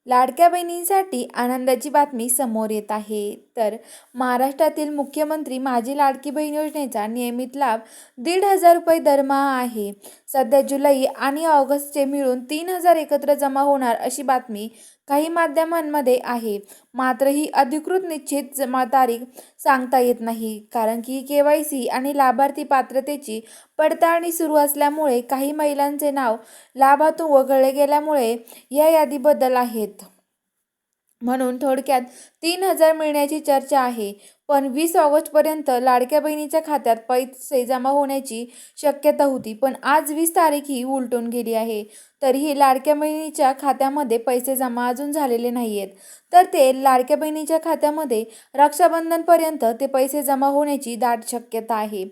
लाडक्या बहिणींसाठी आनंदाची बातमी समोर येत आहे. तर महाराष्ट्रातील मुख्यमंत्री माझी लाडकी बहीण योजनेचा नियमित लाभ 1,500 रुपये दरमहा आहे. सध्या जुलै आणि ऑगस्टचे मिळून 3,000 एकत्र जमा होणार अशी बातमी काही माध्यमांमध्ये आहे. मात्र ही अधिकृत निश्चित जमा तारीख सांगता येत नाही, कारण की KYC आणि लाभार्थी पात्रतेची पडताळणी सुरू असल्यामुळे काही महिलांचे नाव लाभातून वगळले गेल्यामुळे या यादी बदल आहेत. म्हणून थोडक्यात 3,000 मिळण्याची चर्चा आहे. पण 20 ऑगस्टपर्यंत लाडक्या बहिणीच्या खात्यात पैसे जमा होण्याची शक्यता होती. पण आज 20 तारीख ही उलटून गेली आहे. तरीही लाडक्या बहिणीच्या खात्यामध्ये पैसे जमा अजून झालेले नाही आहेत. तर ते लाडक्या बहिणीच्या खात्यामध्ये रक्षाबंधनपर्यंत ते पैसे जमा होण्याची दाट शक्यता आहे.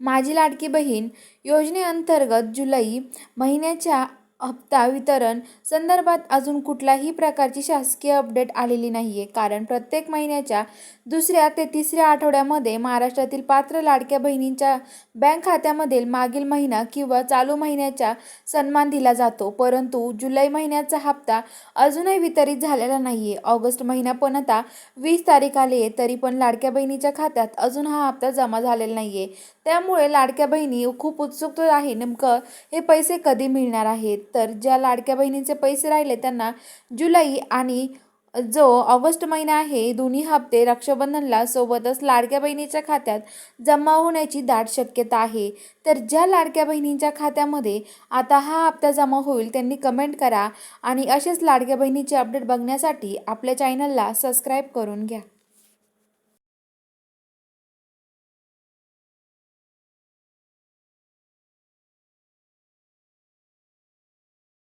माझी लाडकी बहीण योजनेअंतर्गत जुलै महिन्याच्या हप्ता वितरण संदर्भात अजून कुठल्याही प्रकारची शासकीय अपडेट आलेली नाहीये. कारण प्रत्येक महिन्याच्या दुसऱ्या ते तिसऱ्या आठवड्यामध्ये महाराष्ट्रातील पात्र लाडक्या बहिणींच्या बँक खात्यामधील मागील महिना किंवा चालू महिन्याचा सन्मान दिला जातो. परंतु जुलै महिन्याचा हप्ता अजूनही वितरित झालेला नाहीये. ऑगस्ट महिना पण आता 20 तारीख आली आहे, तरी पण लाडक्या बहिणीच्या खात्यात अजून हा हप्ता जमा झालेला नाहीये. त्यामुळे लाडक्या बहिणी खूप उत्सुक आहे, नेमकं हे पैसे कधी मिळणार आहेत. तर ज्या लाडक्या बहिणींचे पैसे राहिले त्यांना जुलै आणि जो ऑगस्ट महिना आहे, दोन्ही हप्ते रक्षाबंधनला सोबतच लाडक्या बहिणीच्या खात्यात जमा होण्याची दाट शक्यता आहे. तर ज्या लाडक्या बहिणींच्या खात्यामध्ये आता हा हप्ता जमा होईल त्यांनी कमेंट करा आणि असेच लाडक्या बहिणीचे अपडेट बघण्यासाठी आपल्या चॅनलला सबस्क्राईब करून घ्या.